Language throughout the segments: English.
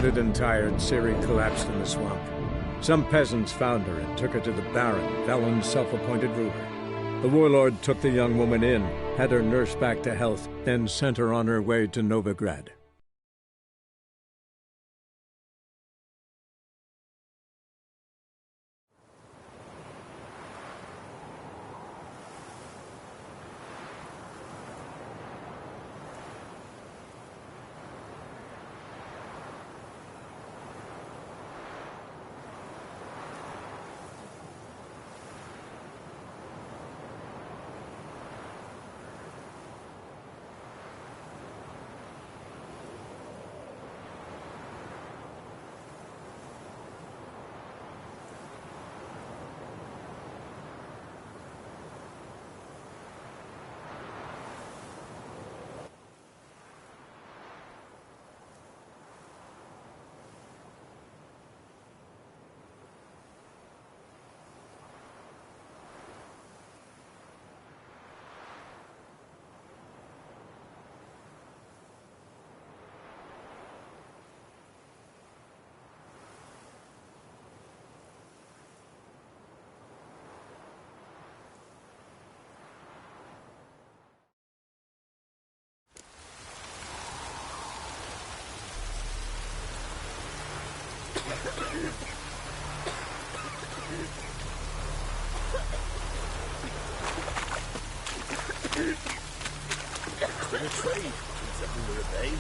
wounded and tired, Ciri collapsed in the swamp. Some peasants found her and took her to the Baron, Velen's self-appointed ruler. The warlord took the young woman in, had her nursed back to health, then sent her on her way to Novigrad. To the tree, it's a ruler of day.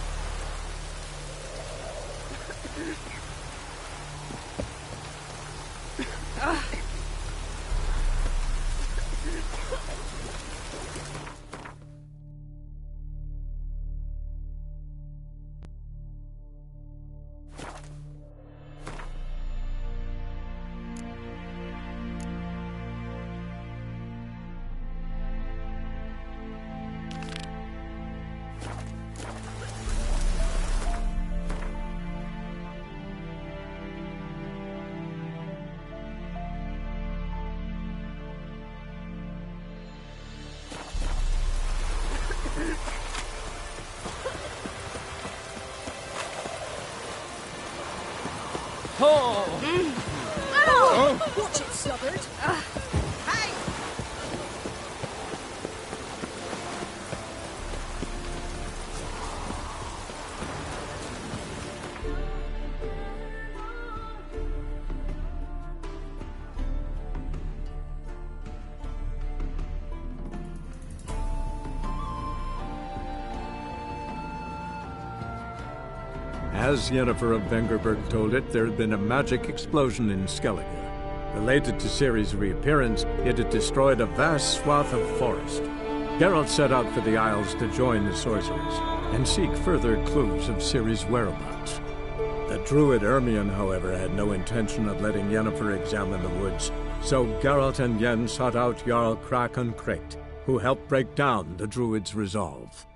Watch it, sluggard! Hey! As Yennefer of Vengerberg told it, there had been a magic explosion in Skellige. Related to Ciri's reappearance, it had destroyed a vast swath of forest. Geralt set out for the Isles to join the sorcerers and seek further clues of Ciri's whereabouts. The druid Ermion, however, had no intention of letting Yennefer examine the woods, so Geralt and Yen sought out Jarl Krakon Kricht, who helped break down the druid's resolve.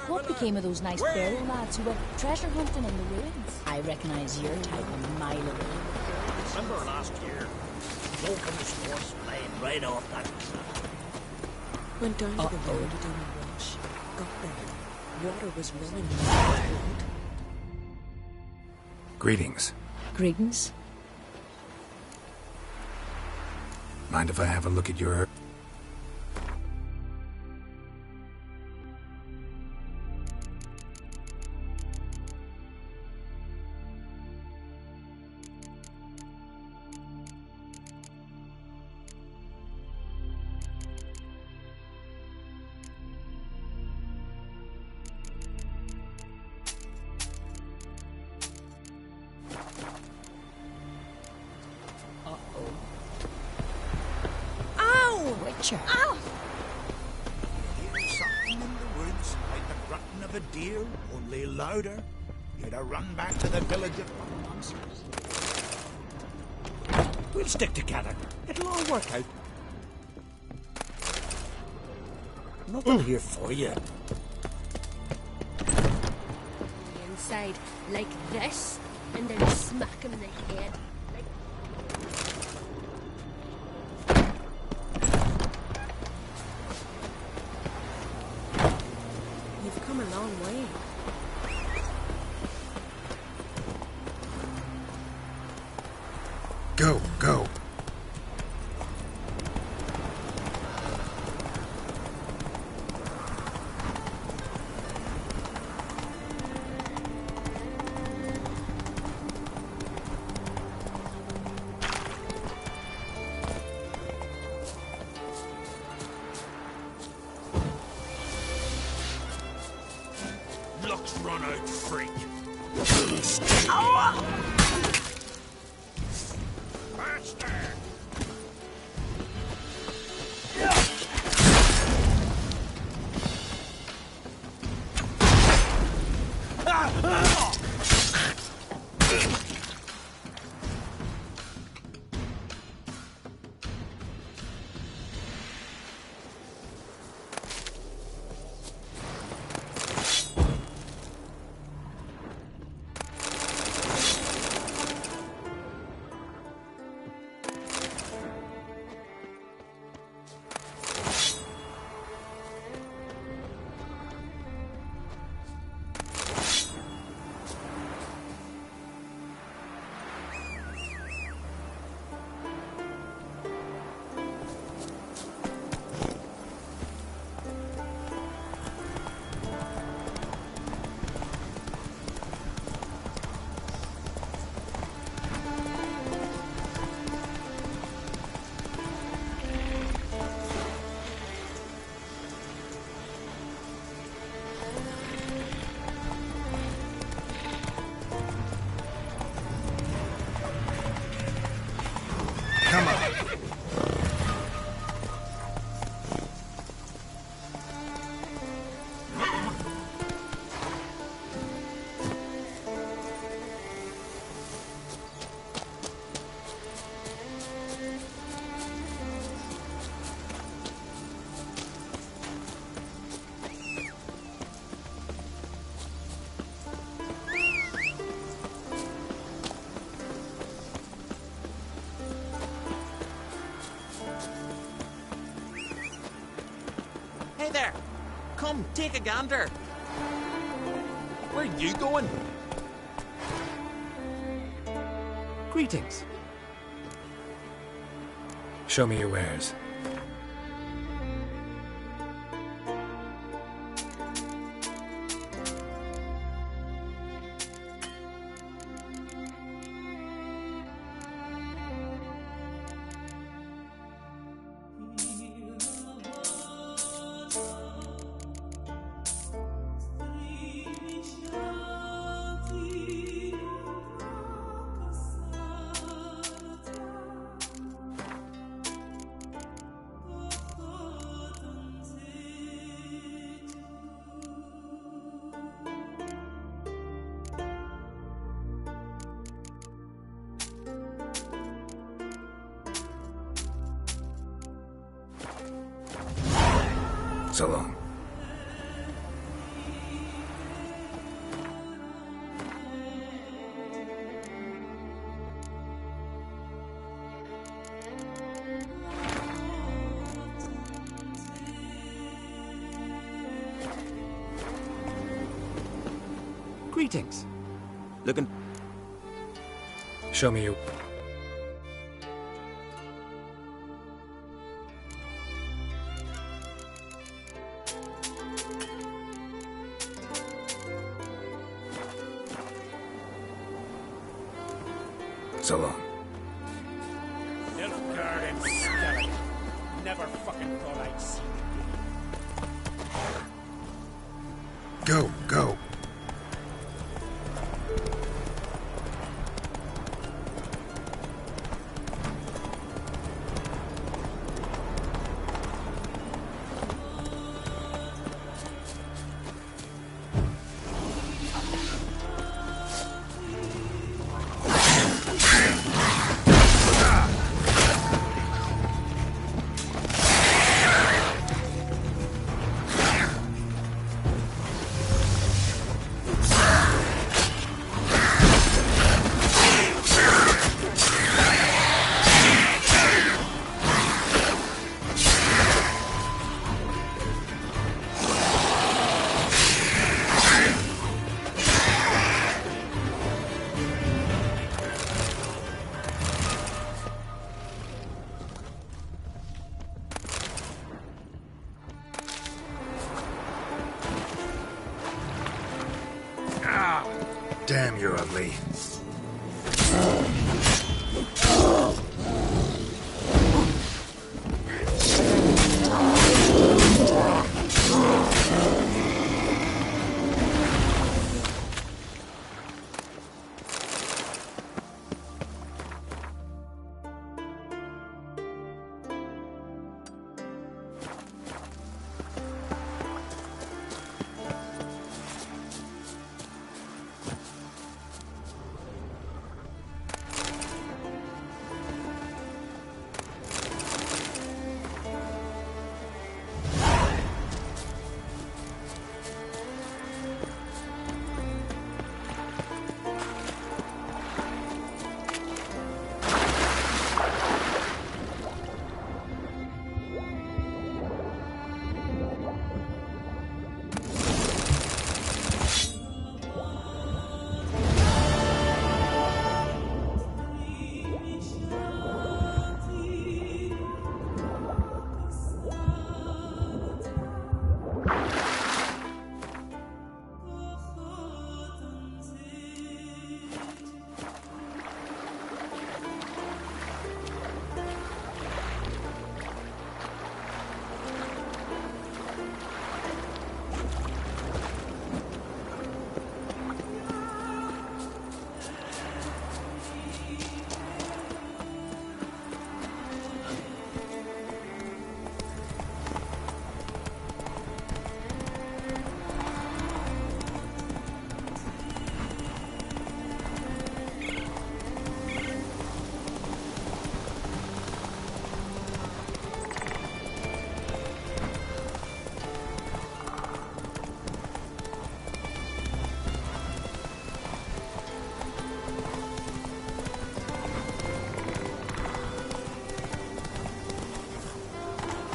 What became of those nice Barrow lads who went treasure hunting in the ruins? I recognize your type a mile away. Remember last year? Vulcan's horse flying right off that cliff. Went down to the road to do my wash. Got there. Water was running in the road. Greetings. Greetings. Mind if I have a look at your... adventure. Hear something in the woods, like the grunting of a deer, only louder. You'd have run back to the village of monsters. We'll stick together. It'll all work out. Nothing here for you. Inside, like this, and then smack him in the head. You've come a long way. Go, go. Luck's run out, freak. Faster! Come on. Hey there! Come, take a gander! Where are you going? Greetings. Show me your wares. So long. Greetings. Looking... Show me your... So long. Little garden skeleton. Never fucking thought I'd see you. Go, go. Damn, you're ugly.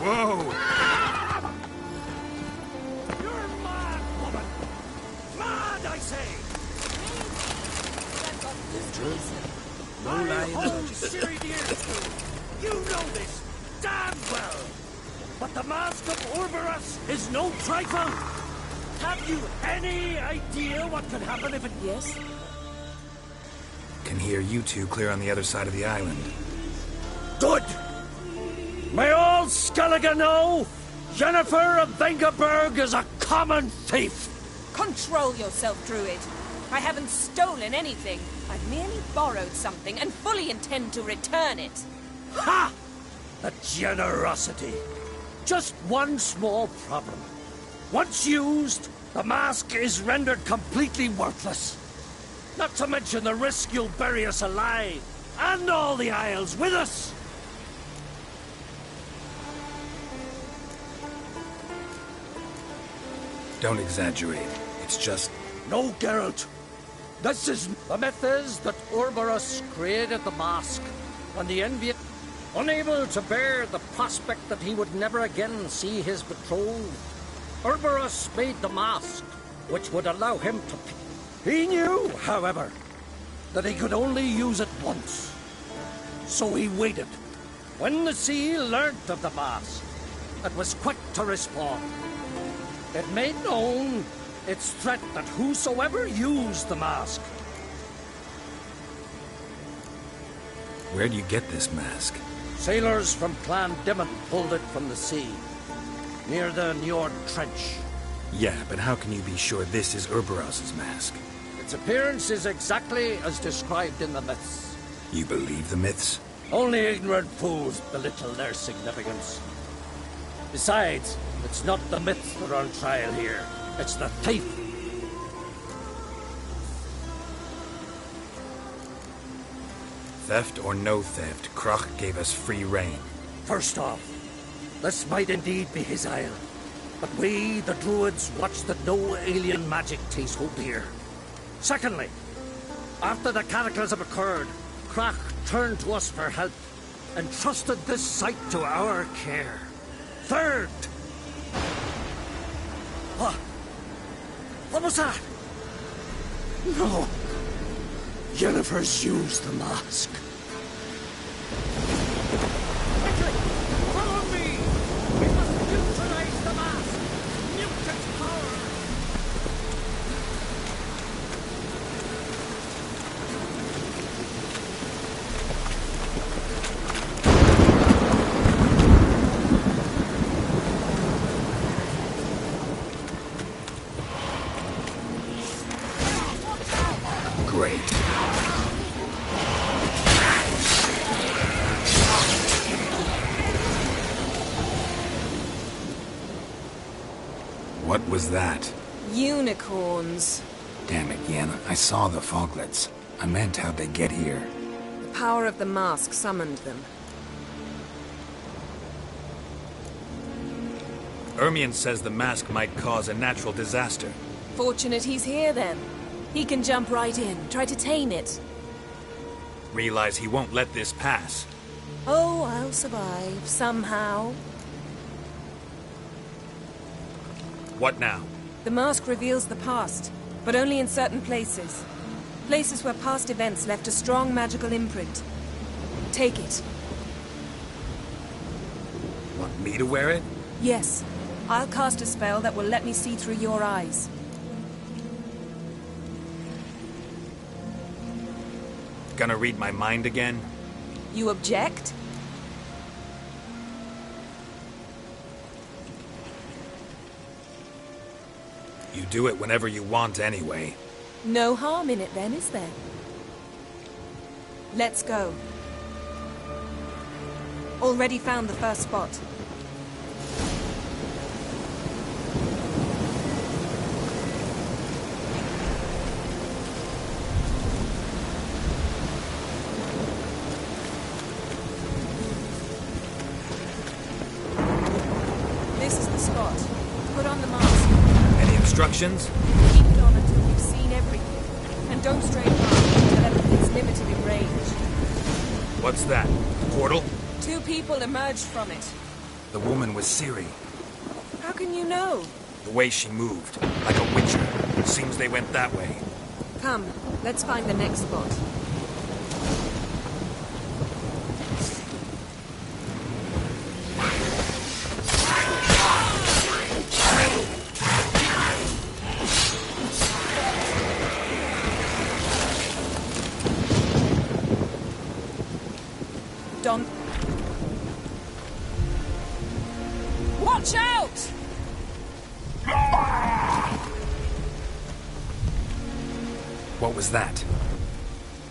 Whoa! You're mad, woman! Mad, I say! No lying. Oh, Siri dear! You know this damn well! But the Mask of Orberus is no trifle! Have you any idea what could happen if it... Yes? Can hear you two clear on the other side of the island. Good! May all Skellige know Jennifer of Vengerberg is a common thief! Control yourself, Druid. I haven't stolen anything. I've merely borrowed something and fully intend to return it. Ha! The generosity. Just one small problem. Once used, the mask is rendered completely worthless. Not to mention the risk you'll bury us alive, and all the Isles with us. Don't exaggerate. It's just... No, Geralt. This is... The myth is that Orberus created the mask, and the envious... Unable to bear the prospect that he would never again see his betrothed, Orberus made the mask, which would allow him to... He knew, however, that he could only use it once. So he waited. When the sea learnt of the mask, it was quick to respond. It made known its threat that whosoever used the mask... Where do you get this mask? Sailors from Clan Dimon pulled it from the sea, near the Njord Trench. Yeah, but how can you be sure this is Urberos's mask? Its appearance is exactly as described in the myths. You believe the myths? Only ignorant fools belittle their significance. Besides, it's not the myths that are on trial here. It's the thief. Theft or no theft, Kroch gave us free rein. First off, this might indeed be his isle. But we, the Druids, watch that no alien magic takes hold here. Secondly, after the cataclysm occurred, Kroch turned to us for help and trusted this site to our care. Third... What was that? No. Jennifer's used the mask. Quickly! Follow me! We must neutralize the mask! Mute its power! What was that? Unicorns. Damn it, Yen. I saw the foglets. I meant how'd they get here? The power of the mask summoned them. Ermion says the mask might cause a natural disaster. Fortunate he's here, then. He can jump right in, try to tame it. Realize he won't let this pass. Oh, I'll survive, somehow. What now? The mask reveals the past, but only in certain places. Places where past events left a strong magical imprint. Take it. Want me to wear it? Yes. I'll cast a spell that will let me see through your eyes. Gonna read my mind again? You object? You do it whenever you want anyway. No harm in it then, is there? Let's go. Already found the first spot. This is the spot. Put on the mask. Any instructions? Keep it on until you've seen everything. And don't stray far until everything's limited in range. What's that? A portal? 2 people emerged from it. The woman was Ciri. How can you know? The way she moved, like a witcher. Seems they went that way. Come, let's find the next spot. Don. Watch out! What was that?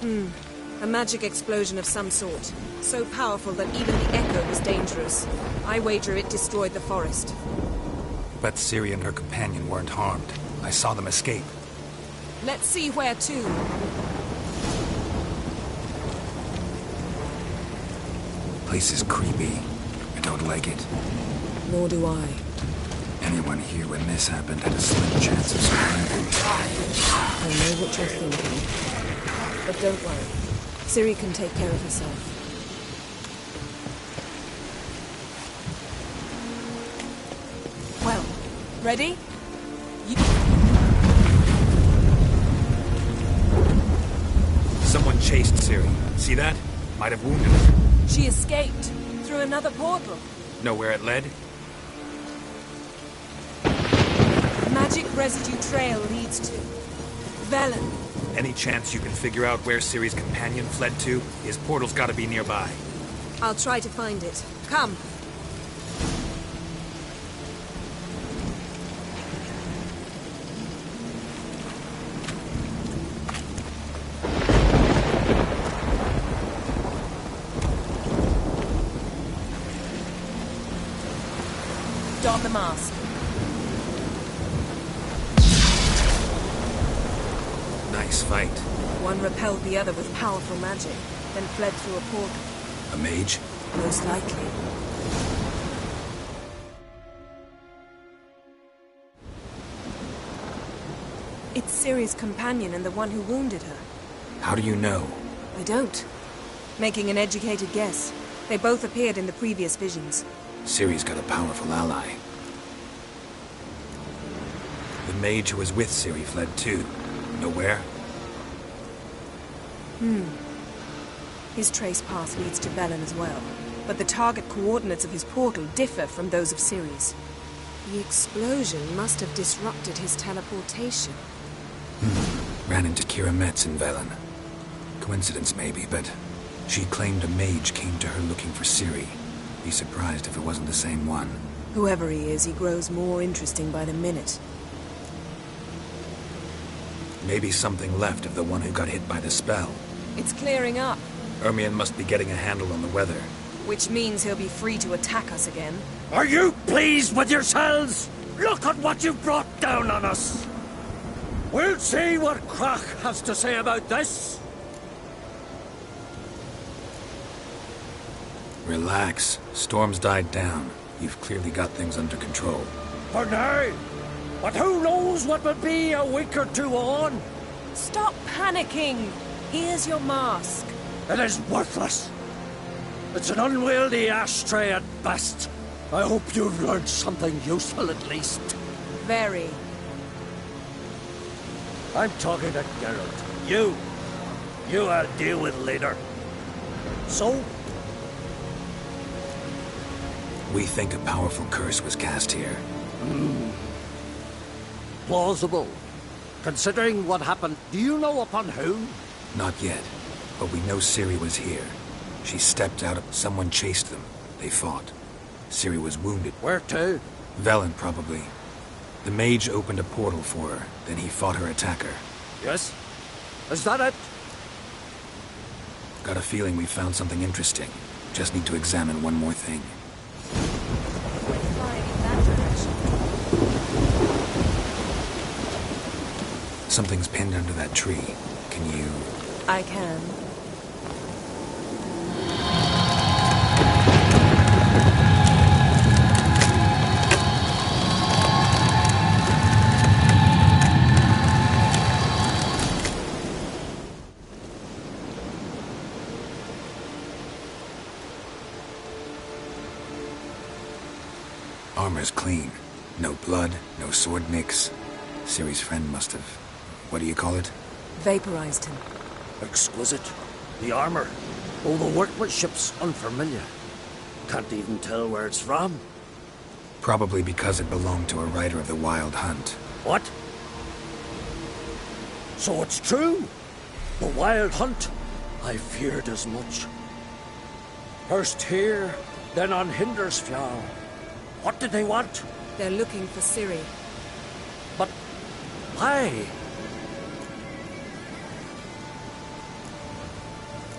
A magic explosion of some sort. So powerful that even the echo was dangerous. I wager it destroyed the forest. But Ciri and her companion weren't harmed. I saw them escape. Let's see where to. Place is creepy. I don't like it. Nor do I. Anyone here when this happened had a slim chance of surviving. I know what you're thinking. But don't worry. Ciri can take care of herself. Well, ready? Someone chased Ciri. See that? Might have wounded her. She escaped through another portal. Know where it led? Magic residue trail leads to Velen. Any chance you can figure out where Ciri's companion fled to? His portal's gotta be nearby. I'll try to find it. Come. Don the mask. Nice fight. One repelled the other with powerful magic, then fled through a portal. A mage? Most likely. It's Ciri's companion and the one who wounded her. How do you know? I don't. Making an educated guess. They both appeared in the previous visions. Ciri's got a powerful ally. The mage who was with Ciri fled too. Know where? His trace path leads to Velen as well. But the target coordinates of his portal differ from those of Ciri's. The explosion must have disrupted his teleportation. Ran into Kira Metz in Velen. Coincidence maybe, but she claimed a mage came to her looking for Ciri. Be surprised if it wasn't the same one. Whoever he is, he grows more interesting by the minute. Maybe something left of the one who got hit by the spell. It's clearing up, Ermion must be getting a handle on the weather. which means he'll be free to attack us again. Are you pleased with yourselves? Look at what you've brought down on us! We'll see what Crach has to say about this. Relax. Storm's died down. You've clearly got things under control. For now. But who knows what will be a week or two on? Stop panicking! Here's your mask. It is worthless. It's an unwieldy ashtray at best. I hope you've learned something useful at least. Very. I'm talking to Geralt. You I'll deal with later. So? We think a powerful curse was cast here. Plausible. Considering what happened, do you know upon who? Not yet, but we know Ciri was here. She stepped out. Someone chased them. They fought. Ciri was wounded. Where to? Velen, probably. The mage opened a portal for her, then he fought her attacker. Yes? Is that it? Got a feeling we found something interesting. Just need to examine one more thing. Something's pinned under that tree. Can you... I can. Armor's clean. No blood, no sword nicks. Ciri's friend must have... What do you call it? Vaporized him. Exquisite. The armor. Oh, the workmanship's unfamiliar. Can't even tell where it's from. Probably because it belonged to a rider of the Wild Hunt. What? So it's true? The Wild Hunt? I feared as much. First here, then on Hindersfjall. What did they want? They're looking for Ciri. But why?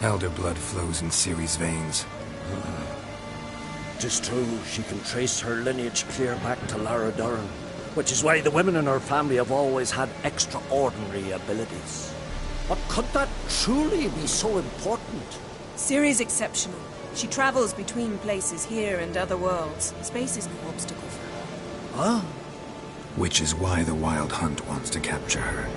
Elder blood flows in Ciri's veins. Tis true, she can trace her lineage clear back to Lara Duran, which is why the women in her family have always had extraordinary abilities. But could that truly be so important? Ciri's exceptional. She travels between places here and other worlds. Space is no obstacle for her. Huh? Which is why the Wild Hunt wants to capture her.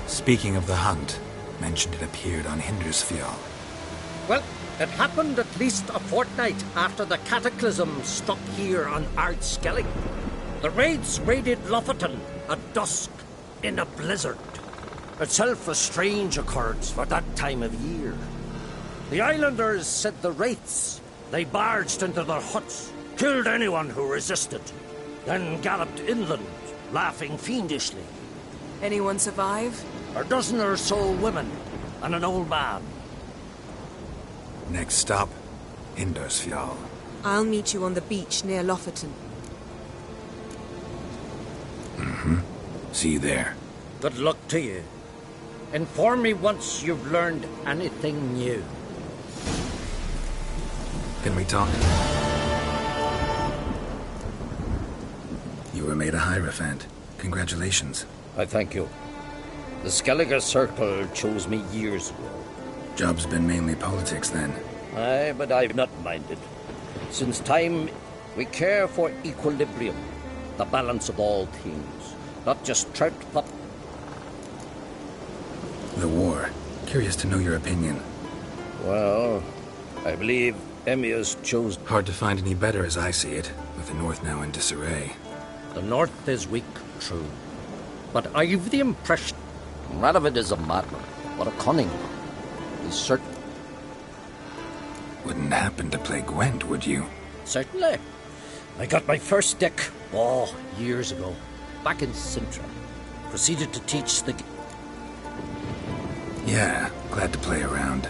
Speaking of the hunt, mentioned it appeared on Hindersfjall. Well, it happened at least a fortnight after the cataclysm struck here on Ardskellig. The raids raided Lofoten at dusk in a blizzard. Itself a strange occurrence for that time of year. The islanders said the wraiths. They barged into their huts, killed anyone who resisted, then galloped inland, laughing fiendishly. Anyone survive? A dozen or so women and an old man. Next stop, Hindersfjall. I'll meet you on the beach near Lofoten. See you there. Good luck to you. Inform me once you've learned anything new. Can we talk? You were made a Hierophant. Congratulations. I thank you. The Skellige Circle chose me years ago. Job's been mainly politics then. Aye, but I've not minded. Since time, we care for equilibrium, the balance of all things, not just trout pup. The war. Curious to know your opinion. Well, I believe Emmia's chose... Hard to find any better as I see it, with the North now in disarray. The North is weak, true. But I've the impression Radovid is a madman, but a cunning one. He's certain... Wouldn't happen to play Gwent, would you? Certainly. I got my first deck, years ago, back in Sintra. Proceeded to teach the... Yeah, glad to play around.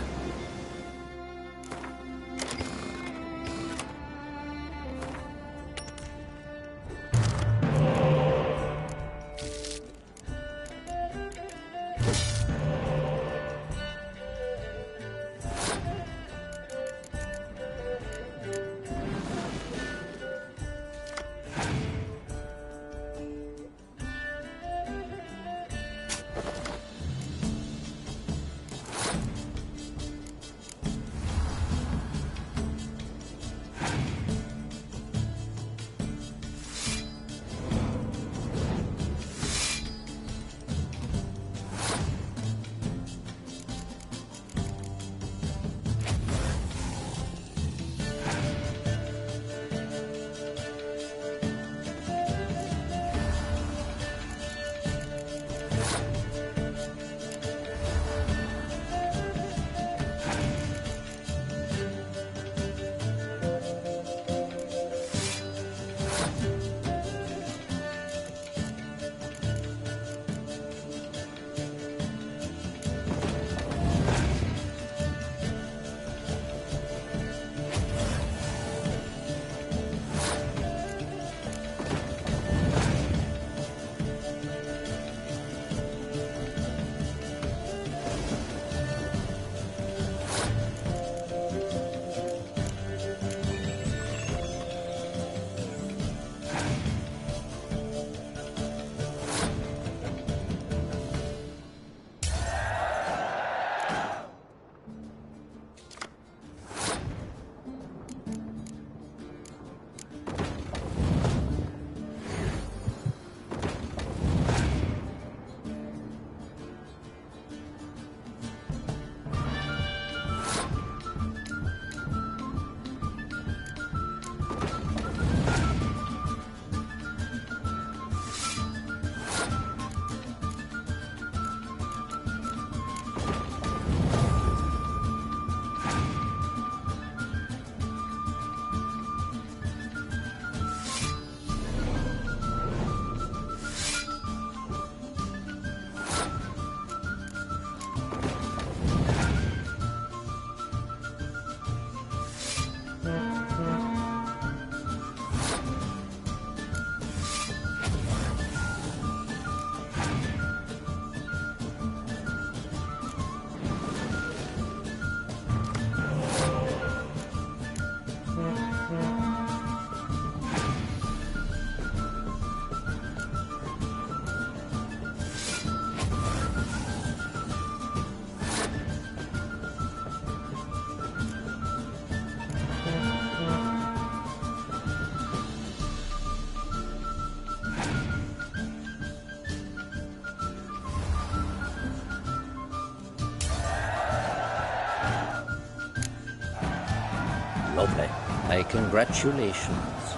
Lovely. My congratulations.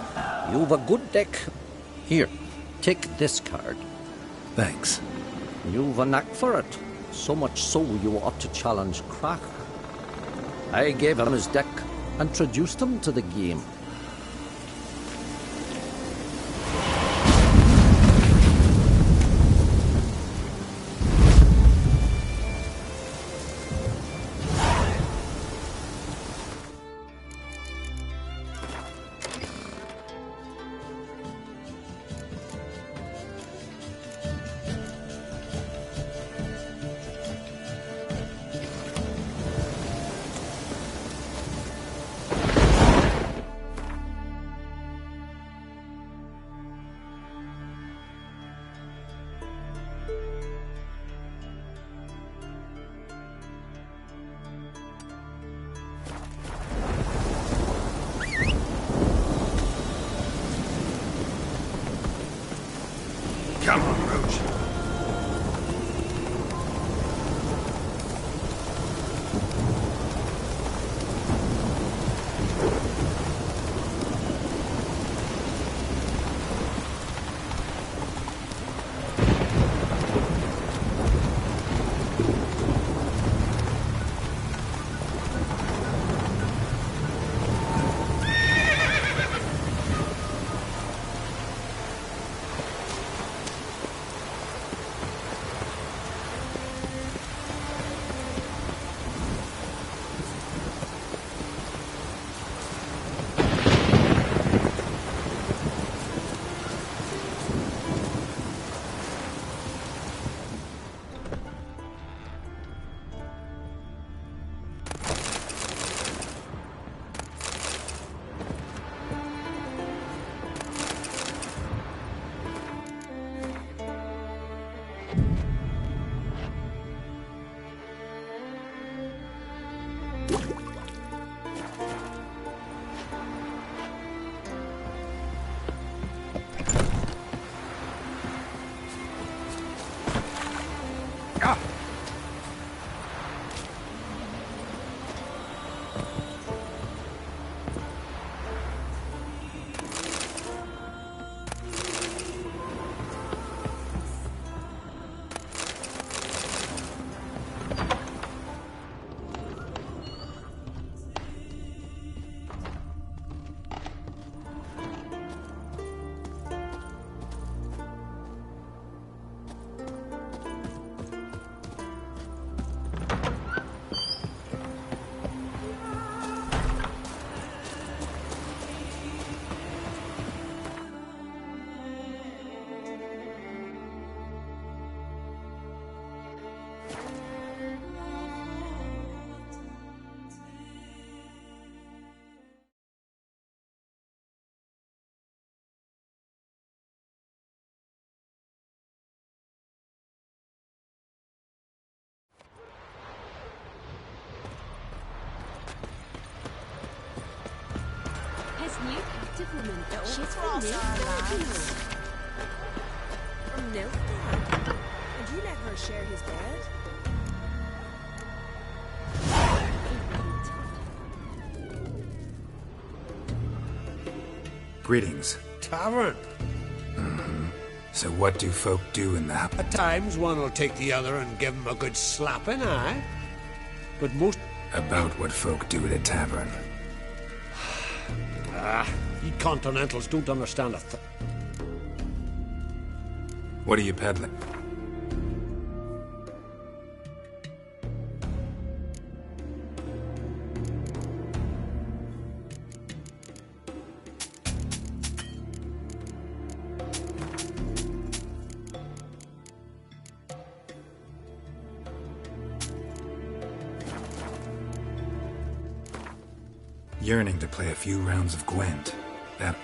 You've a good deck. Here, take this card. Thanks. You've a knack for it. So much so you ought to challenge Cracker. I gave him his deck, introduced him to the game. Come on, Roach. New active woman. She's from Nilfgaard. And you let her share his bed? Greetings. Tavern. So what do folk do in the... At times one will take the other and give him a good slapping, aye? But most... About what folk do at a tavern. You continentals don't understand a thing. What are you peddling? Yearning to play a few rounds of Gwent. That...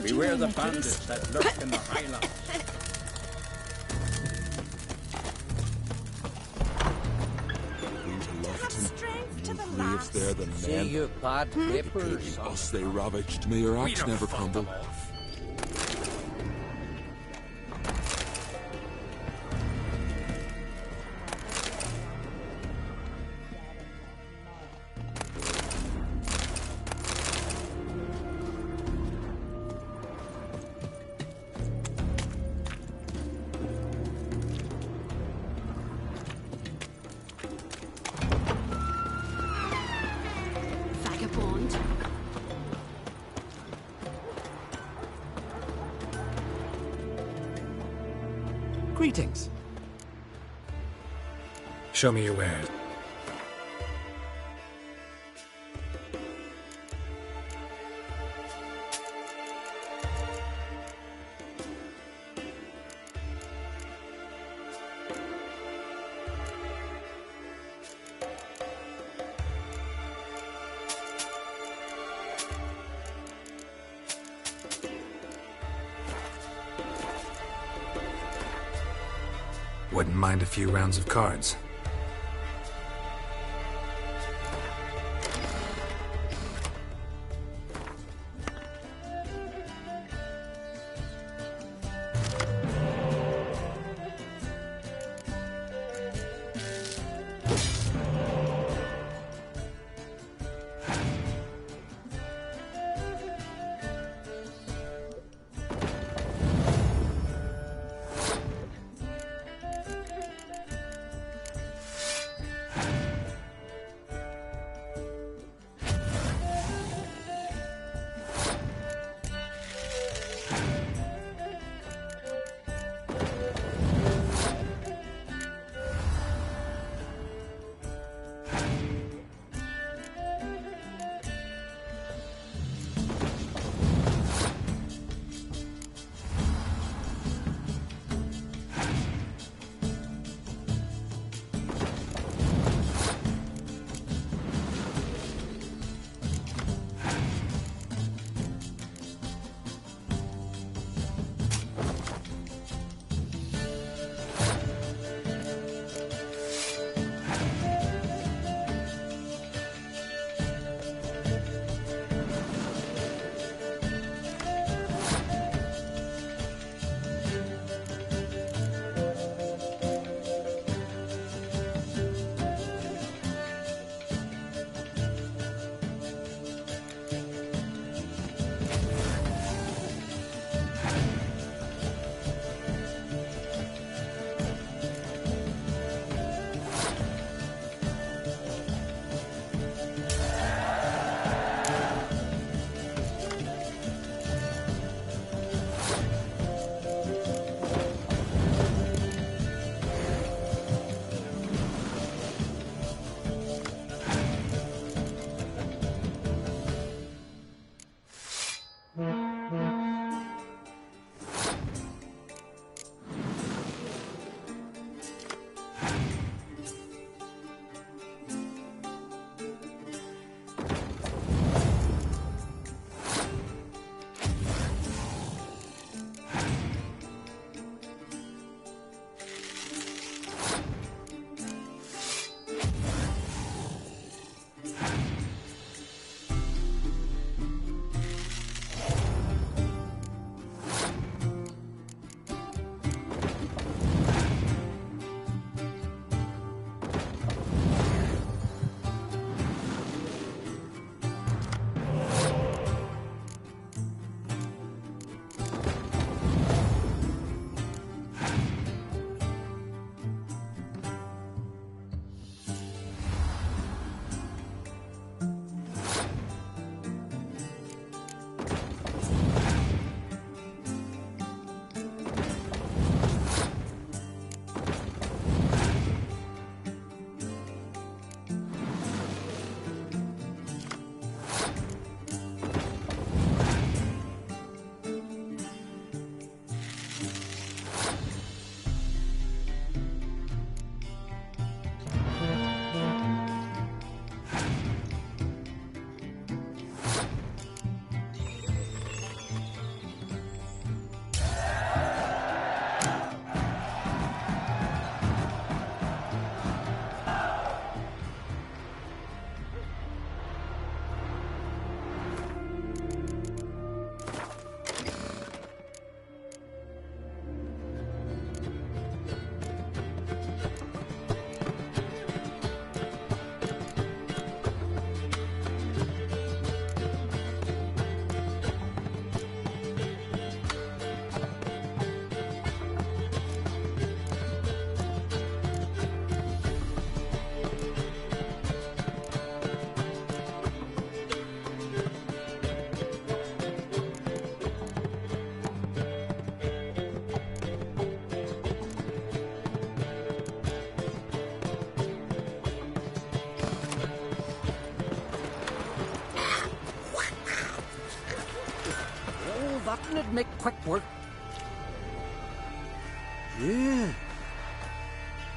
Beware the bandits that lurk in the highlands. Lives there than See men. you bad papers. Pity us they ravaged me, your axe never crumbled. Vagabond. Greetings. Show me your wares. Wouldn't mind a few rounds of cards. that'd make quick work. Yeah.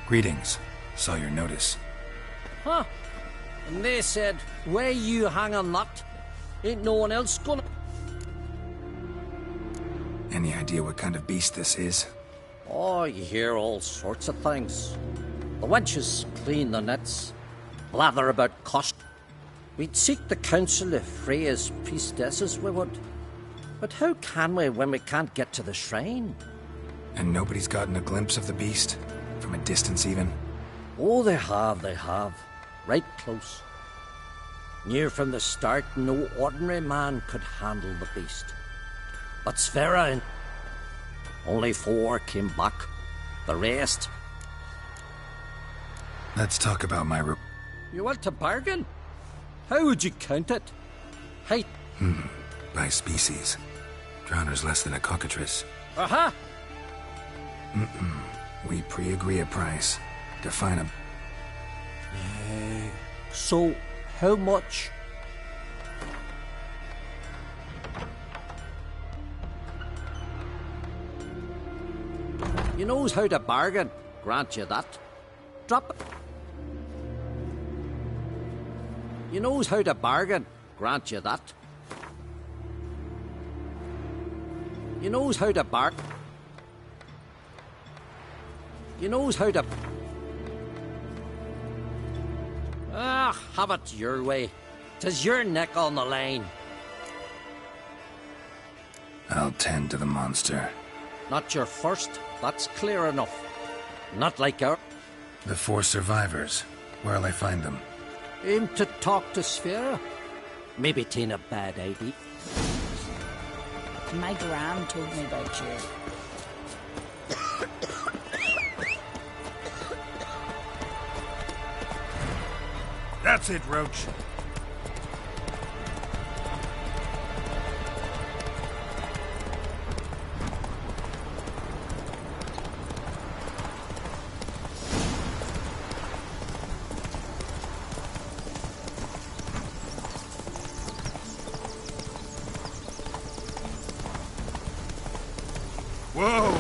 Greetings. Saw your notice. Huh. And they said, where you hang on that, ain't no one else gonna... Any idea what kind of beast this is? Oh, you hear all sorts of things. The wenches clean the nets, blather about cost. We'd seek the counsel of Freya's priestesses, we would. But how can we when we can't get to the shrine? And nobody's gotten a glimpse of the beast? From a distance, even? Oh, they have. Right close. Near from the start, no ordinary man could handle the beast. But Sfera and... only 4 came back. The rest... Let's talk about my You want to bargain? How would you count it? Height? By species. Drowner's less than a cockatrice. Aha! We pre-agree a price. Define a... So, how much? You knows how to bargain, grant you that. Drop it. You knows how to bargain, grant you that. You knows how to You knows how to... Ah, have it your way. 'Tis your neck on the line. I'll tend to the monster. Not your first, that's clear enough. Not like our... The 4 survivors. Where'll I find them? Aim to talk to Sfera. Maybe 'tain't a bad idea. My gran told me about you. That's it, Roach. Whoa!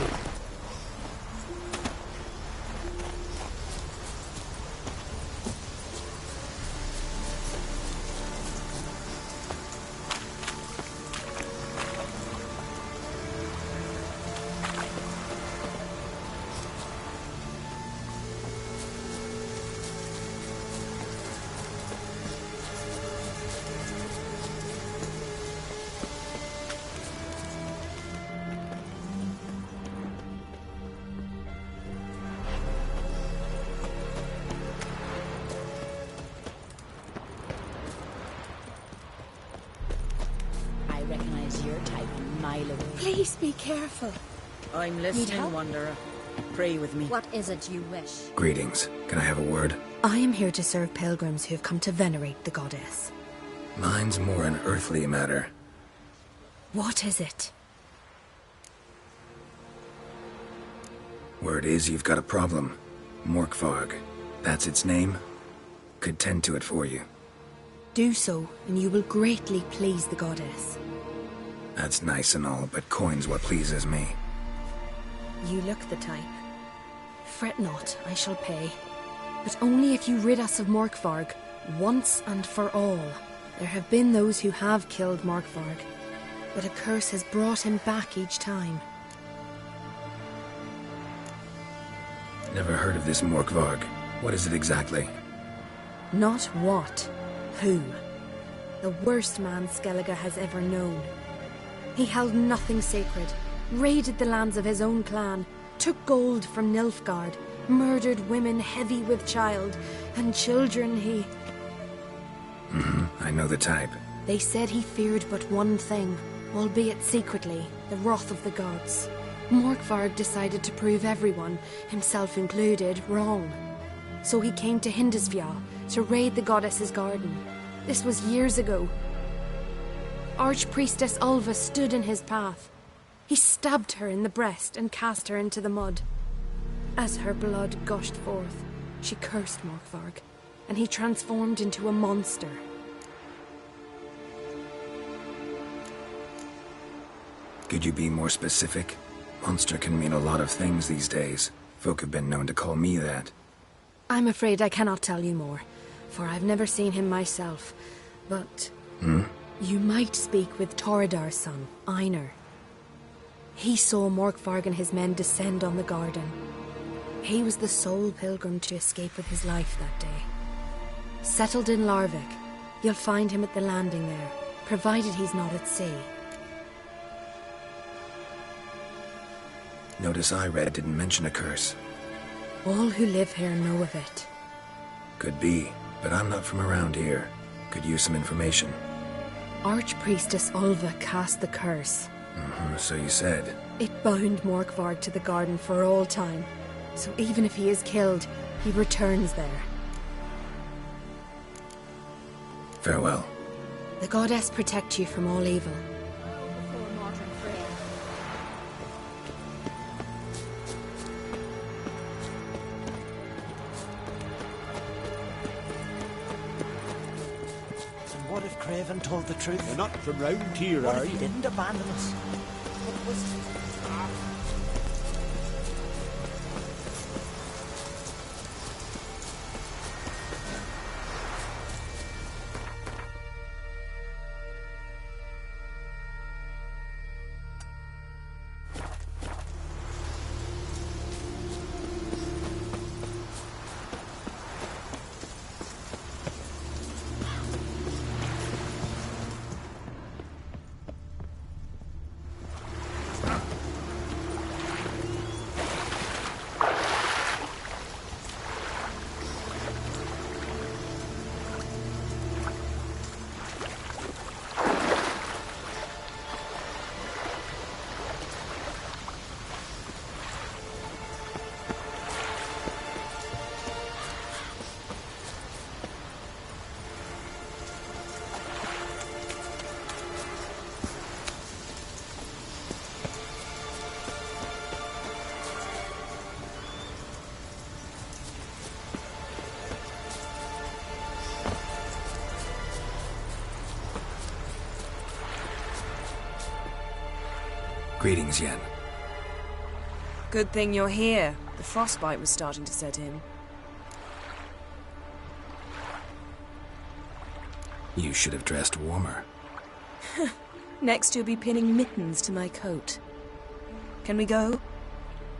Please be careful. I'm listening, Wanderer. Pray with me. What is it you wish? Greetings. Can I have a word? I am here to serve pilgrims who have come to venerate the goddess. Mine's more an earthly matter. What is it? Word is you've got a problem. Morkvarg. That's its name? Could tend to it for you. Do so, and you will greatly please the goddess. That's nice and all, but coin's what pleases me. You look the type. Fret not, I shall pay. But only if you rid us of Morkvarg, once and for all. There have been those who have killed Morkvarg, but a curse has brought him back each time. Never heard of this Morkvarg. What is it exactly? Not what, who. The worst man Skellige has ever known. He held nothing sacred, raided the lands of his own clan, took gold from Nilfgaard, murdered women heavy with child, and children he... I know the type. They said he feared but one thing, albeit secretly, the wrath of the gods. Morkvarg decided to prove everyone, himself included, wrong. So he came to Hindisfjall to raid the goddess's garden. This was years ago. Archpriestess Ulva stood in his path. He stabbed her in the breast and cast her into the mud. As her blood gushed forth, she cursed Morkvarg, and he transformed into a monster. Could you be more specific? Monster can mean a lot of things these days. Folk have been known to call me that. I'm afraid I cannot tell you more, for I've never seen him myself. But... You might speak with Toradar's son, Einar. He saw Morkvarg and his men descend on the garden. He was the sole pilgrim to escape with his life that day. Settled in Larvik, you'll find him at the landing there, provided he's not at sea. Notice I read didn't mention a curse. All who live here know of it. Could be, but I'm not from around here. Could use some information. Archpriestess Ulva cast the curse. So you said. It bound Morkvarg to the garden for all time. So even if he is killed, he returns there. Farewell. The goddess protect you from all evil. And what if Craven told the truth? You're not from round here, What are if you? he didn't abandon us? What was... Greetings, Yen. Good thing you're here. The frostbite was starting to set in. You should have dressed warmer. Next you'll be pinning mittens to my coat. Can we go?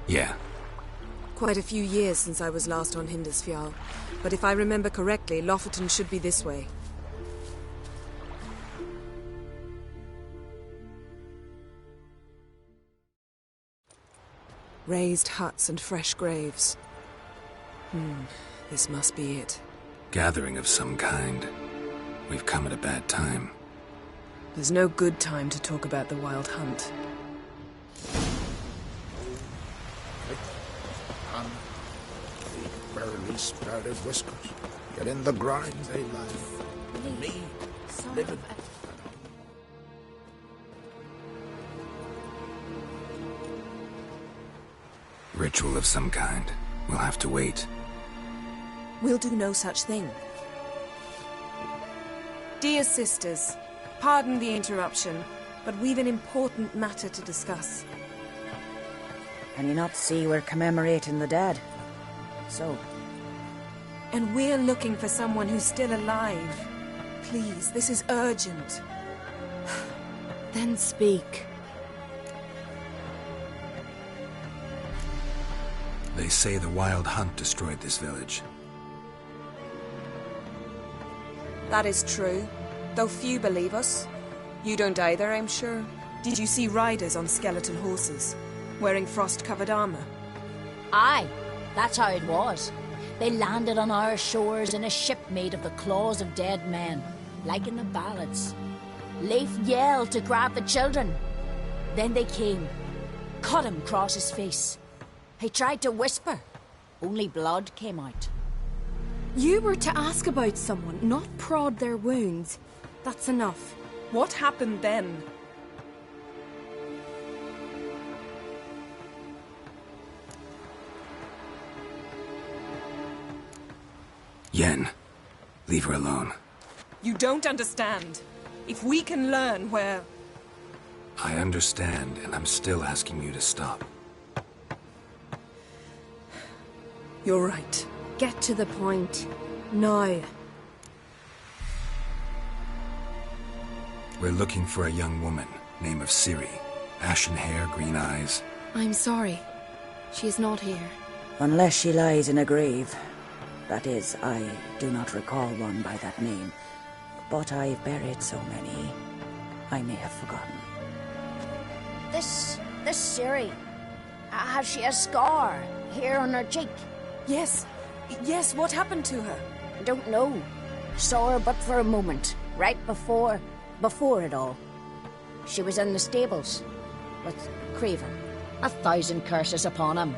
Yeah. Quite a few years since I was last on Hindisfjall, but if I remember correctly, Lofoten should be this way. Raised huts and fresh graves. This must be it. Gathering of some kind. We've come at a bad time. There's no good time to talk about the Wild Hunt. The barely sprouted whiskers. Yet in the grind they lie. And me, living. Ritual of some kind. We'll have to wait. We'll do no such thing. Dear sisters, pardon the interruption, but we've an important matter to discuss. Can you not see we're commemorating the dead? So? And we're looking for someone who's still alive. Please, this is urgent. Then speak. They say the Wild Hunt destroyed this village. That is true, though few believe us. You don't either, I'm sure. Did you see riders on skeleton horses, wearing frost-covered armor? Aye, that's how it was. They landed on our shores in a ship made of the claws of dead men, like in the ballads. Leif yelled to grab the children. Then they came, cut him across his face. He tried to whisper, only blood came out. You were to ask about someone, not prod their wounds. That's enough. What happened then? Yen, leave her alone. You don't understand. If we can learn where... I understand, and I'm still asking you to stop. You're right. Get to the point. Now. We're looking for a young woman, name of Ciri. Ashen hair, green eyes. I'm sorry. She is not here. Unless she lies in a grave. That is, I do not recall one by that name. But I've buried so many, I may have forgotten. This Ciri, has she a scar here on her cheek? Yes. Yes, what happened to her? I don't know. Saw her but for a moment, right before it all. She was in the stables with Craven. 1,000 curses upon him.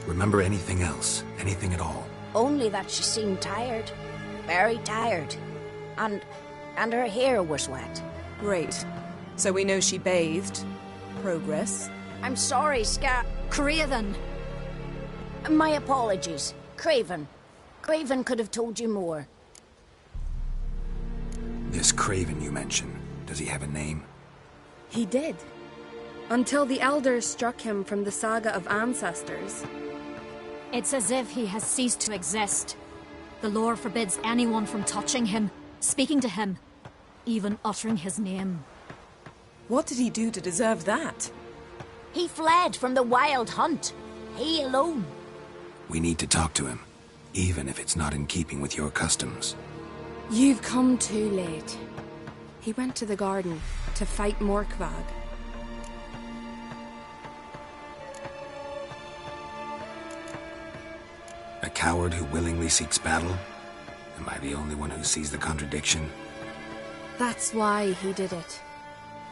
Remember anything else? Anything at all? Only that she seemed tired. Very tired. And her hair was wet. Great. So we know she bathed. Progress. I'm sorry, Craven. My apologies. Craven. Craven could have told you more. This Craven you mentioned, does he have a name? He did. Until the elders struck him from the saga of ancestors. It's as if he has ceased to exist. The lore forbids anyone from touching him, speaking to him, even uttering his name. What did he do to deserve that? He fled from the wild hunt. He alone. We need to talk to him, even if it's not in keeping with your customs. You've come too late. He went to the garden to fight Morkvag. A coward who willingly seeks battle? Am I the only one who sees the contradiction? That's why he did it.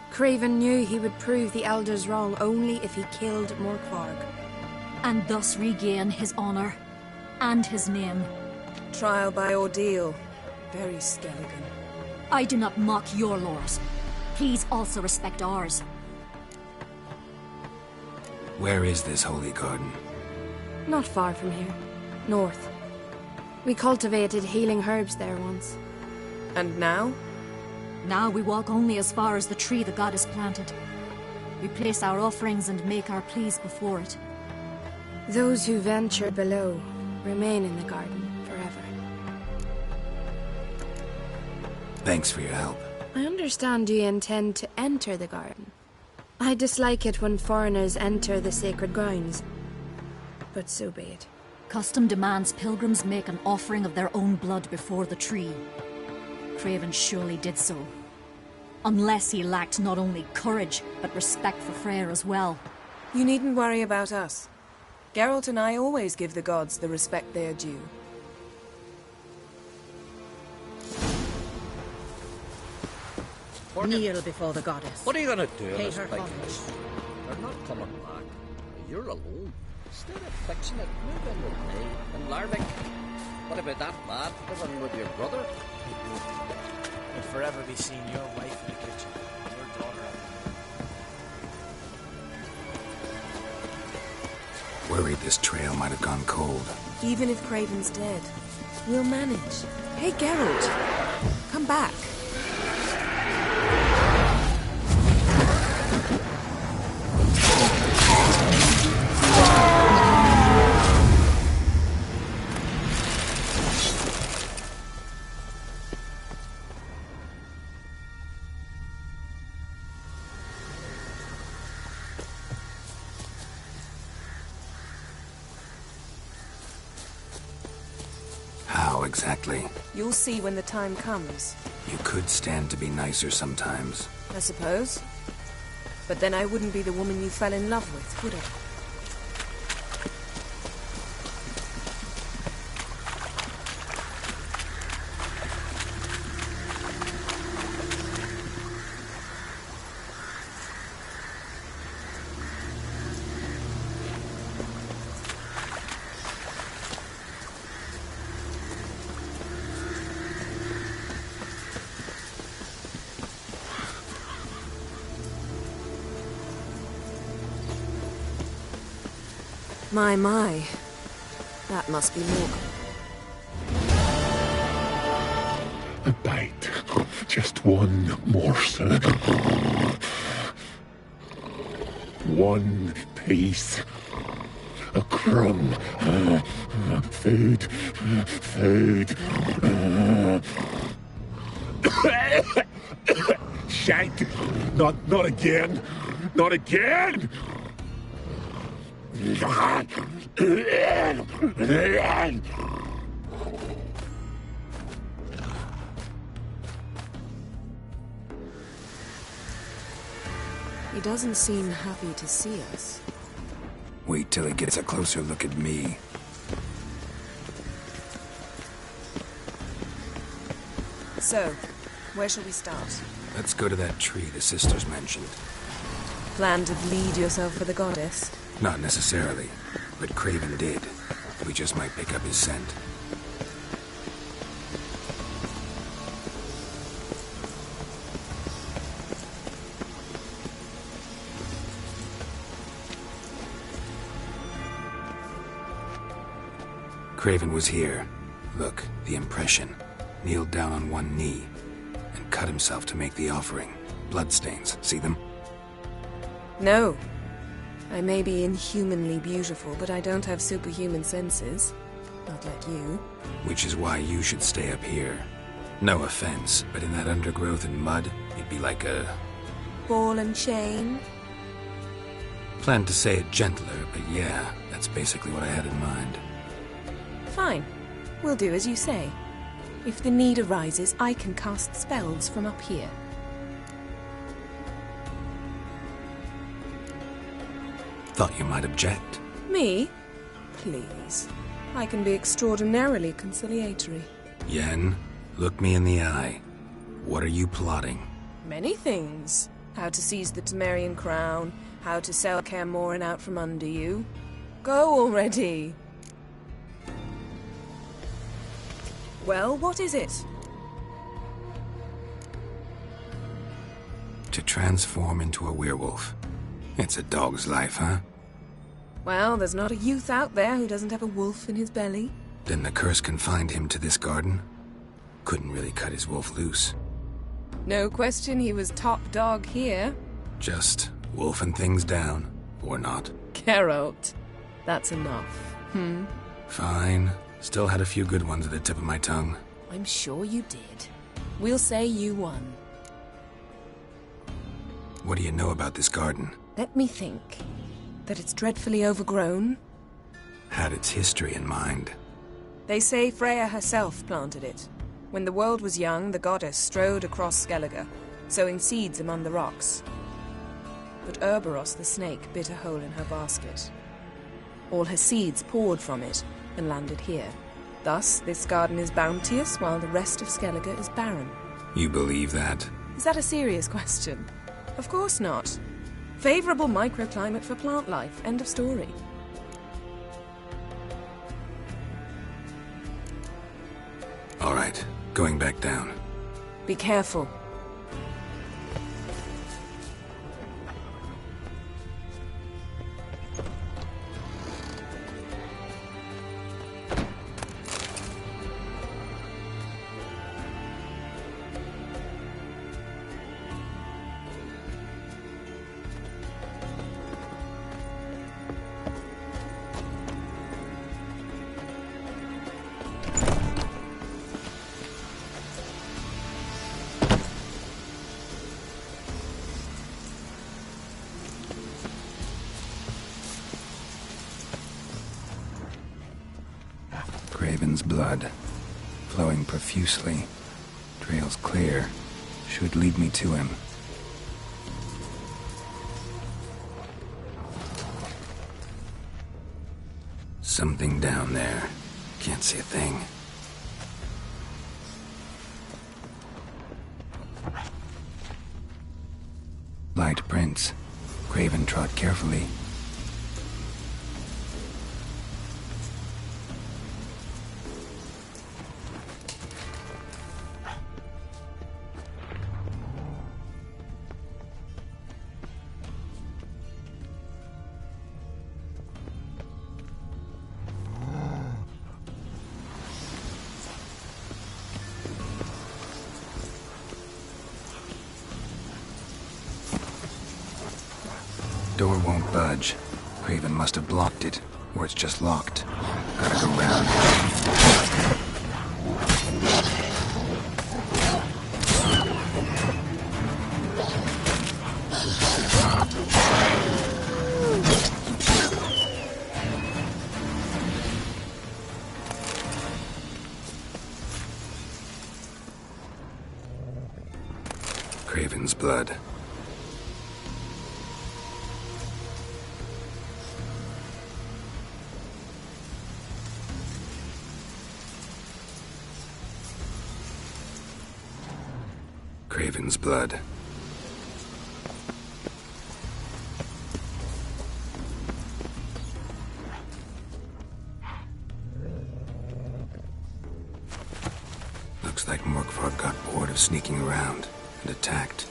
Craven knew he would prove the elders wrong only if he killed Morkvarg. And thus regain his honor and his name. Trial by ordeal. Very Skelligan. I do not mock your laws. Please also respect ours. Where is this holy garden? Not far from here. North. We cultivated healing herbs there once. And now? Now we walk only as far as the tree the goddess planted. We place our offerings and make our pleas before it. Those who venture below remain in the garden forever. Thanks for your help. I understand you intend to enter the garden. I dislike it when foreigners enter the sacred grounds. But so be it. Custom demands pilgrims make an offering of their own blood before the tree. Craven surely did so. Unless he lacked not only courage, but respect for Freyr as well. You needn't worry about us. Geralt and I always give the gods the respect they are due. Kneel before the goddess. What are you gonna do in Pay this her big homage. house? They're not coming back. You're alone. Instead of fixing it, move in with me. And Larvik, what about that lad living with your brother? Will forever be seeing your wife in the kitchen. Your daughter. Worried this trail might have gone cold. Even if Craven's dead, we'll manage. Hey, Geralt, come back. How exactly? You'll see when the time comes. You could stand to be nicer sometimes. I suppose. But then I wouldn't be the woman you fell in love with, would I? My. That must be Morgan. A bite of just One morsel. One piece. A crumb. Food. Food. Shank. Not again. Not again. He doesn't seem happy to see us. Wait till he gets a closer look at me. So, where shall we start? Let's go to that tree the sisters mentioned. Plan to bleed yourself for the goddess? Not necessarily, but Craven did. We just might pick up his scent. Craven was here. Look, the impression. Kneeled down on one knee and cut himself to make the offering. Bloodstains. See them? No. I may be inhumanly beautiful, but I don't have superhuman senses. Not like you. Which is why you should stay up here. No offense, but in that undergrowth and mud, you'd be like a... Ball and chain? Planned to say it gentler, but yeah, that's basically what I had in mind. Fine. We'll do as you say. If the need arises, I can cast spells from up here. Thought you might object. Me? Please. I can be extraordinarily conciliatory. Yen, look me in the eye. What are you plotting? Many things. How to seize the Temerian crown, how to sell Kaer Morhen out from under you. Go already! Well, what is it? To transform into a werewolf. It's a dog's life, huh? Well, there's not a youth out there who doesn't have a wolf in his belly. Then the curse confined him to this garden? Couldn't really cut his wolf loose. No question he was top dog here. Just wolfing things down, or not. Geralt, that's enough. Fine. Still had a few good ones at the tip of my tongue. I'm sure you did. We'll say you won. What do you know about this garden? Let me think. That it's dreadfully overgrown. Had its history in mind. They say Freya herself planted it. When the world was young, the goddess strode across Skellige, sowing seeds among the rocks. But Urboros the snake bit a hole in her basket. All her seeds poured from it and landed here. Thus, this garden is bounteous, while the rest of Skellige is barren. You believe that? Is that a serious question? Of course not. Favorable microclimate for plant life. End of story. All right, going back down. Be careful. Craven's blood, flowing profusely. Trail's clear. Should lead me to him. Something down there. Can't see a thing. Light prints. Craven trod carefully. Door won't budge. Craven must have blocked it, or it's just locked. Gotta go round. Craven's blood. Craven's blood. Looks like Morkvark got bored of sneaking around and attacked.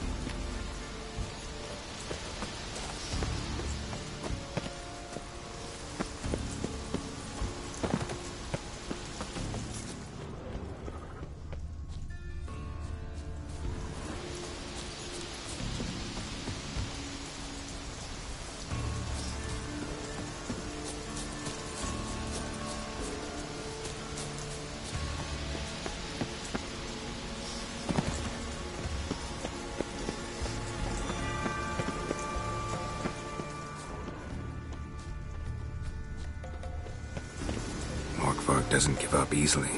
Morkvark doesn't give up easily.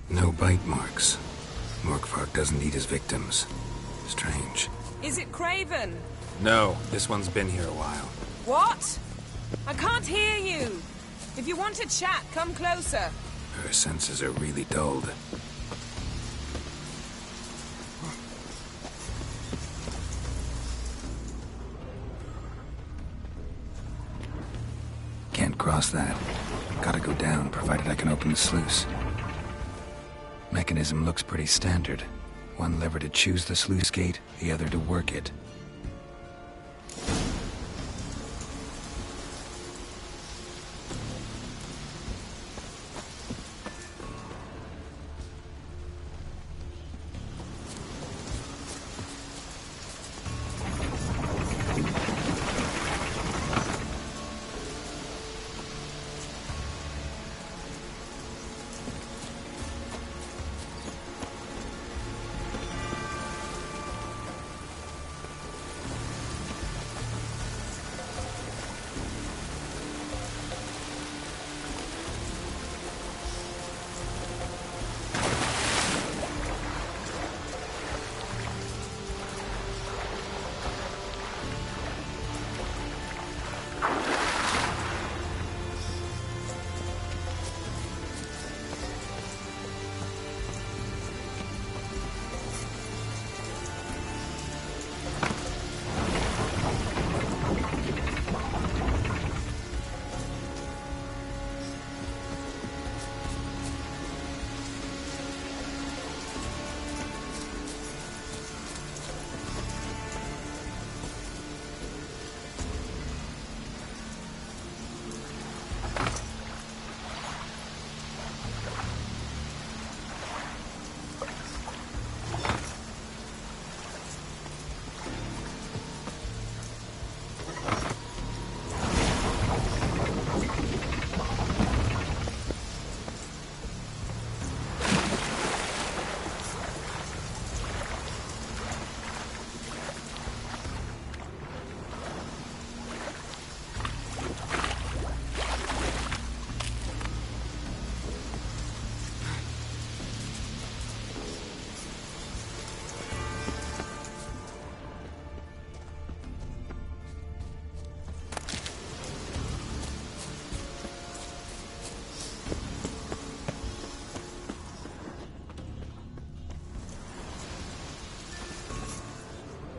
No bite marks. Morkvark doesn't eat his victims. Strange. Is it Craven? No, this one's been here a while. What? I can't hear you. If you want to chat, come closer. Her senses are really dulled. Can't cross that. Gotta go down, provided I can open the sluice. Mechanism looks pretty standard. One lever to choose the sluice gate, the other to work it.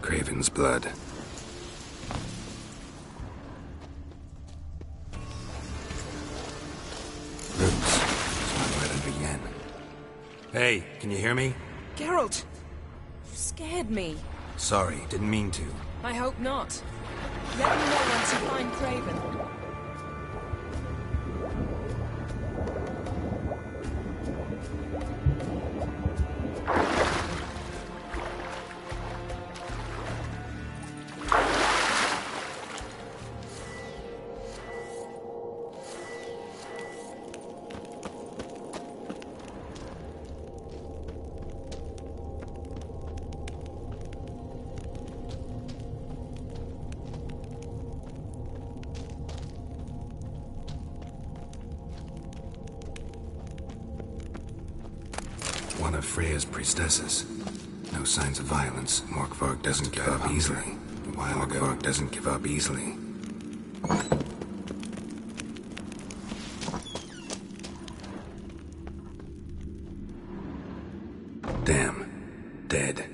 Craven's blood. Roots. It's right under Yen. Hey, can you hear me? Geralt! You scared me. Sorry, didn't mean to. I hope not. Let me know once you find Craven. One of Freya's priestesses. No signs of violence. Morkvarg doesn't give up easily. A while ago, Morkvarg doesn't give up easily. Damn. Dead.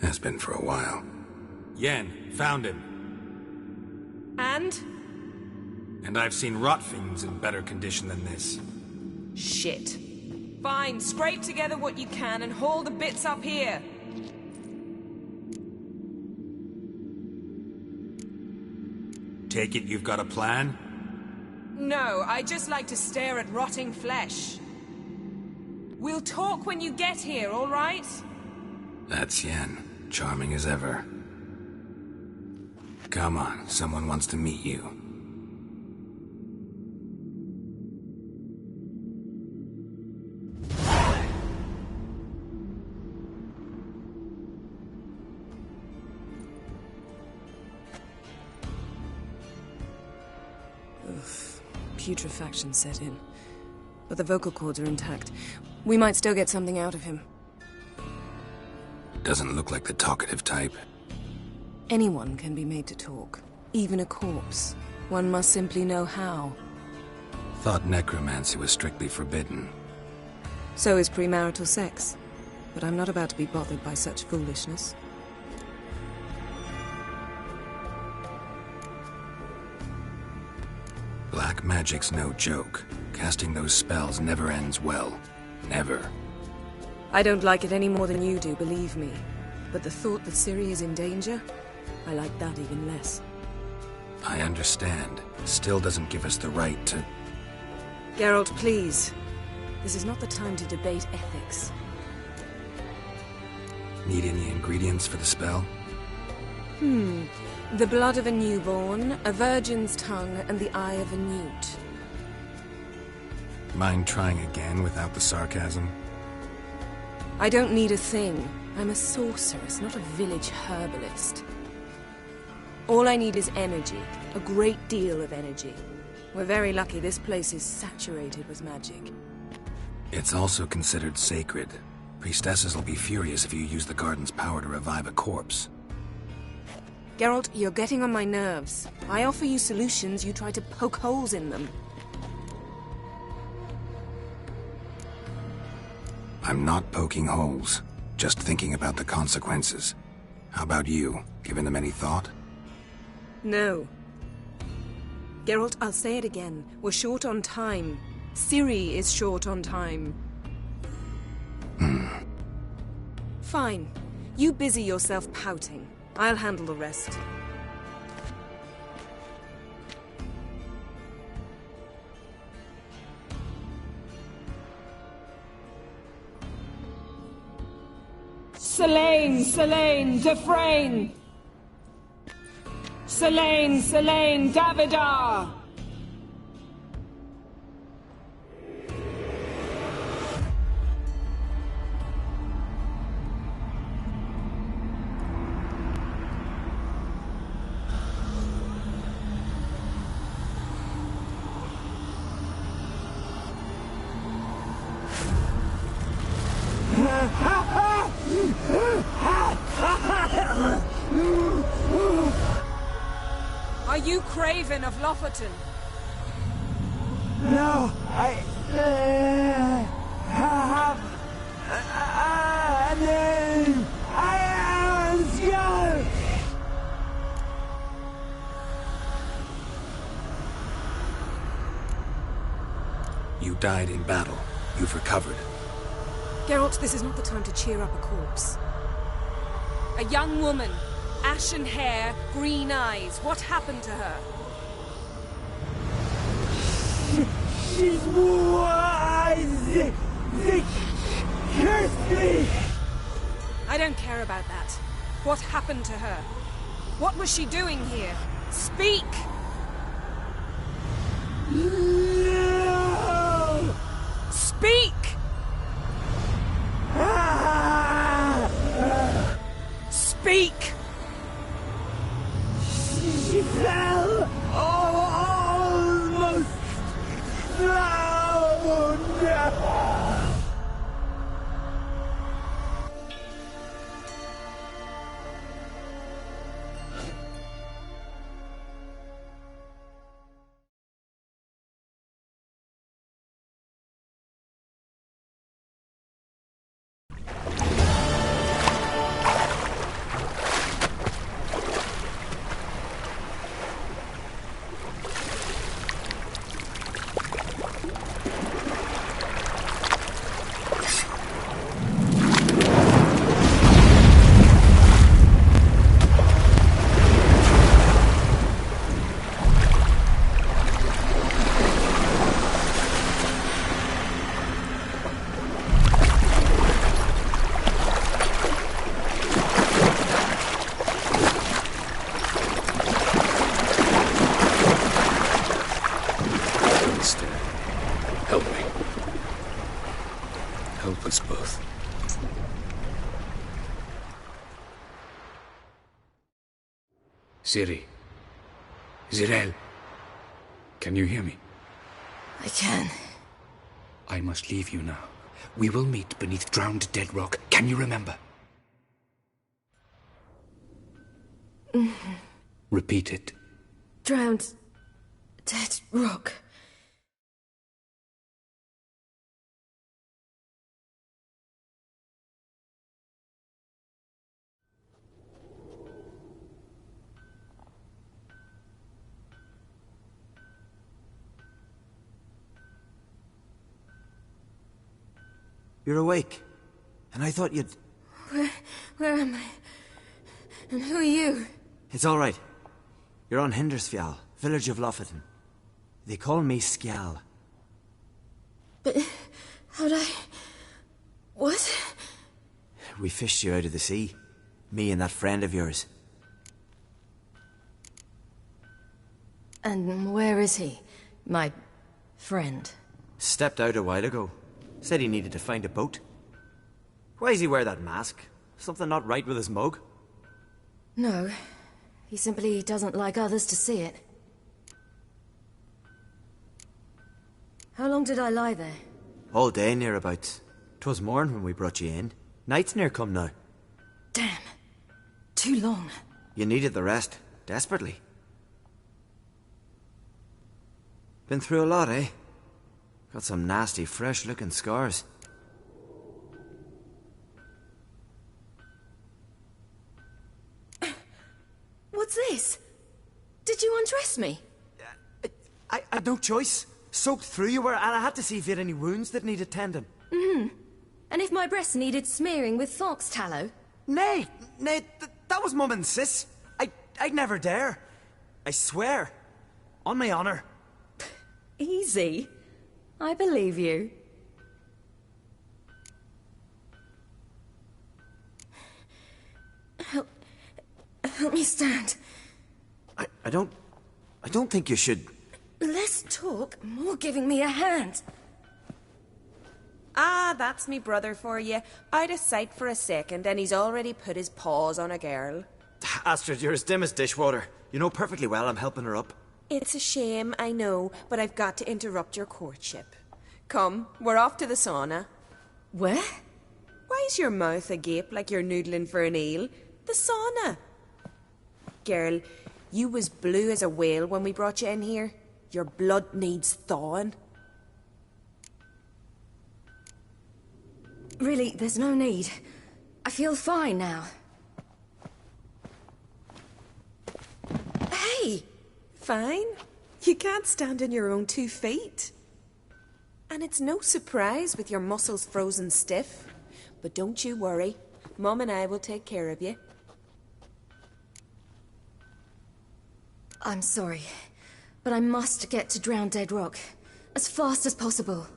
Has been for a while. Yen, found him. And? And I've seen rot fiends in better condition than this. Shit. Fine, scrape together what you can and haul the bits up here. Take it you've got a plan? No, I just like to stare at rotting flesh. We'll talk when you get here, all right? That's Yen. Charming as ever. Come on, someone wants to meet you. Putrefaction set in. But the vocal cords are intact. We might still get something out of him. Doesn't look like the talkative type. Anyone can be made to talk. Even a corpse. One must simply know how. Thought necromancy was strictly forbidden. So is premarital sex. But I'm not about to be bothered by such foolishness. Black magic's no joke. Casting those spells never ends well. Never. I don't like it any more than you do, believe me. But the thought that Ciri is in danger? I like that even less. I understand. Still doesn't give us the right to... Geralt, please. This is not the time to debate ethics. Need any ingredients for the spell? The blood of a newborn, a virgin's tongue, and the eye of a newt. Mind trying again without the sarcasm? I don't need a thing. I'm a sorceress, not a village herbalist. All I need is energy. A great deal of energy. We're very lucky this place is saturated with magic. It's also considered sacred. Priestesses will be furious if you use the garden's power to revive a corpse. Geralt, you're getting on my nerves. I offer you solutions, you try to poke holes in them. I'm not poking holes, just thinking about the consequences. How about you? Given them any thought? No. Geralt, I'll say it again. We're short on time. Ciri is short on time. Fine. You busy yourself pouting. I'll handle the rest. Selene, Selene, Dufresne! Selene, Selene, Davidar! Are you Craven of Lofoten? No, I have a name. I am Skull. died in battle. You've recovered. Geralt, this is not the time to cheer up a corpse. A young woman, ashen hair, green eyes. What happened to her? She's wise! They cursed me! I don't care about that. What happened to her? What was she doing here? Speak! No! Speak! Speak! She fell! Almost drowned! Help me. Help us both. Ciri. Zirel. Can you hear me? I can. I must leave you now. We will meet beneath drowned dead rock. Can you remember? Repeat it. Drowned dead rock. You're awake. And I thought you'd... Where am I? And who are you? It's all right. You're on Hindersfjall, village of Lofoten. They call me Skjal. But how'd I... What? We fished you out of the sea. Me and that friend of yours. And where is he? My friend. Stepped out a while ago. Said he needed to find a boat. Why does he wear that mask? Something not right with his mug? No. He simply doesn't like others to see it. How long did I lie there? All day nearabouts. 'Twas morn when we brought you in. Night's near come now. Damn. Too long. You needed the rest. Desperately. Been through a lot, eh? Got some nasty, fresh-looking scars. What's this? Did you undress me? I had no choice. Soaked through you were, and I had to see if you had any wounds that needed tending. And if my breasts needed smearing with fox tallow? Nay, that was Mum and Sis. I'd never dare. I swear. On my honor. Easy. I believe you. Help me stand. I don't think you should... Less talk, more giving me a hand. Ah, that's me brother for you. Out of sight for a second, and he's already put his paws on a girl. Astrid, you're as dim as dishwater. You know perfectly well I'm helping her up. It's a shame, I know, but I've got to interrupt your courtship. Come, we're off to the sauna. Where? Why's your mouth agape like you're noodling for an eel? The sauna. Girl, you was blue as a whale when we brought you in here. Your blood needs thawing. Really, there's no need. I feel fine now. Hey! Fine? You can't stand on your own 2 feet. And it's no surprise with your muscles frozen stiff. But don't you worry. Mum and I will take care of you. I'm sorry, but I must get to Drowned Dead Rock as fast as possible.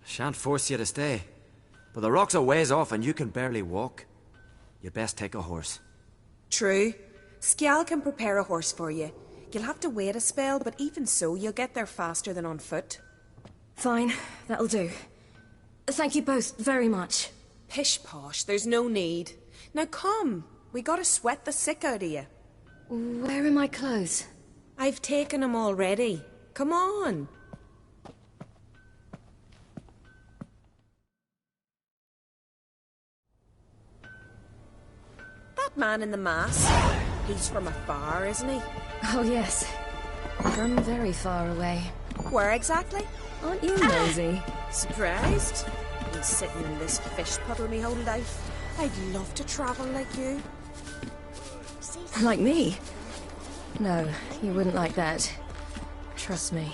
Shan't force you to stay. But the rock's a ways off and you can barely walk. You'd best take a horse. True. Skjal can prepare a horse for you. You'll have to wait a spell, but even so, you'll get there faster than on foot. Fine, that'll do. Thank you both very much. Pish-posh, there's no need. Now come, we gotta sweat the sick out of you. Where are my clothes? I've taken them already. Come on. That man in the mask, he's from afar, isn't he? Oh yes, from very far away. Where exactly? Aren't you nosy? Surprised? Been sitting in this fish puddle me whole life. I'd love to travel like you. Like me? No, you wouldn't like that. Trust me.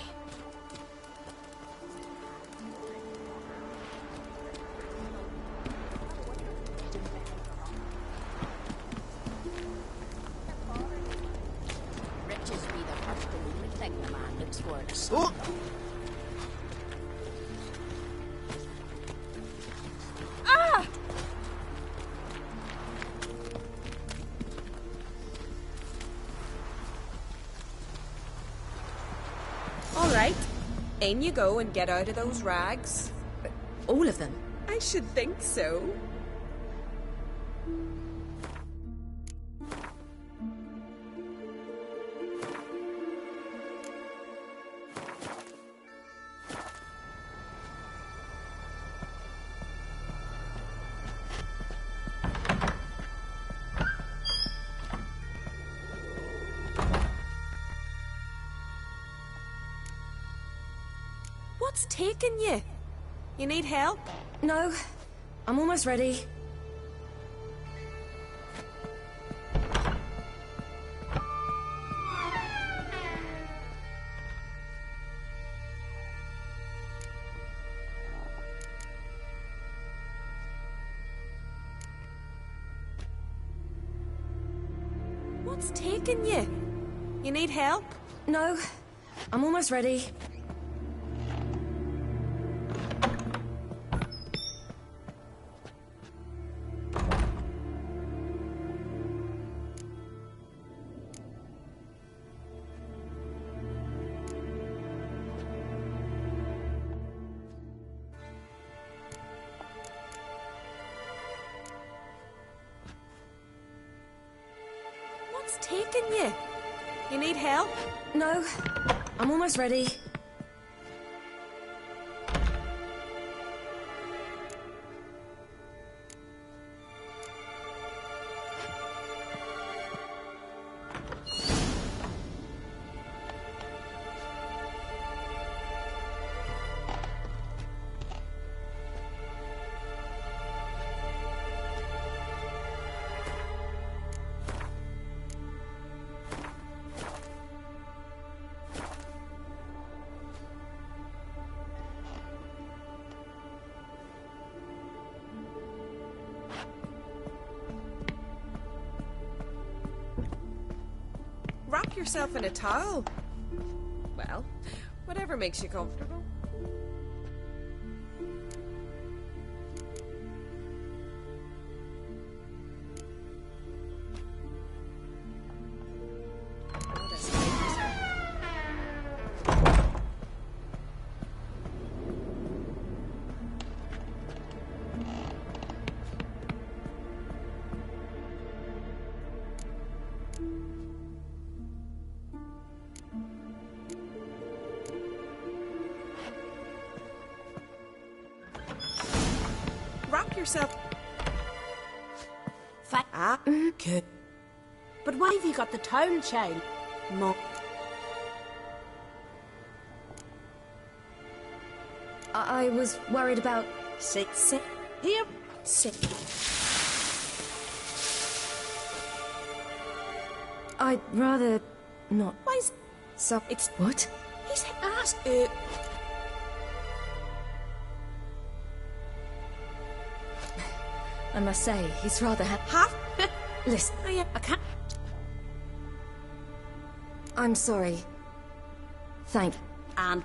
Riches be the first to thing the man looks for to see. Ah! All right. In you go and get out of those rags. All of them? I should think so. What's taking you? You need help? No, I'm almost ready. What's taking you? You need help? No, I'm almost ready. What's taking you? You need help? No, I'm almost ready. Wrap yourself in a towel. Well, whatever makes you comfortable. Wrap yourself. Good. But why have you got the towel, child? Mom. I was worried about... Sit. Here. Sit. I'd rather not. Why's... So... It's... What? He's asked... I must say, he's rather Half? Listen, I can't... I'm sorry. Thank... And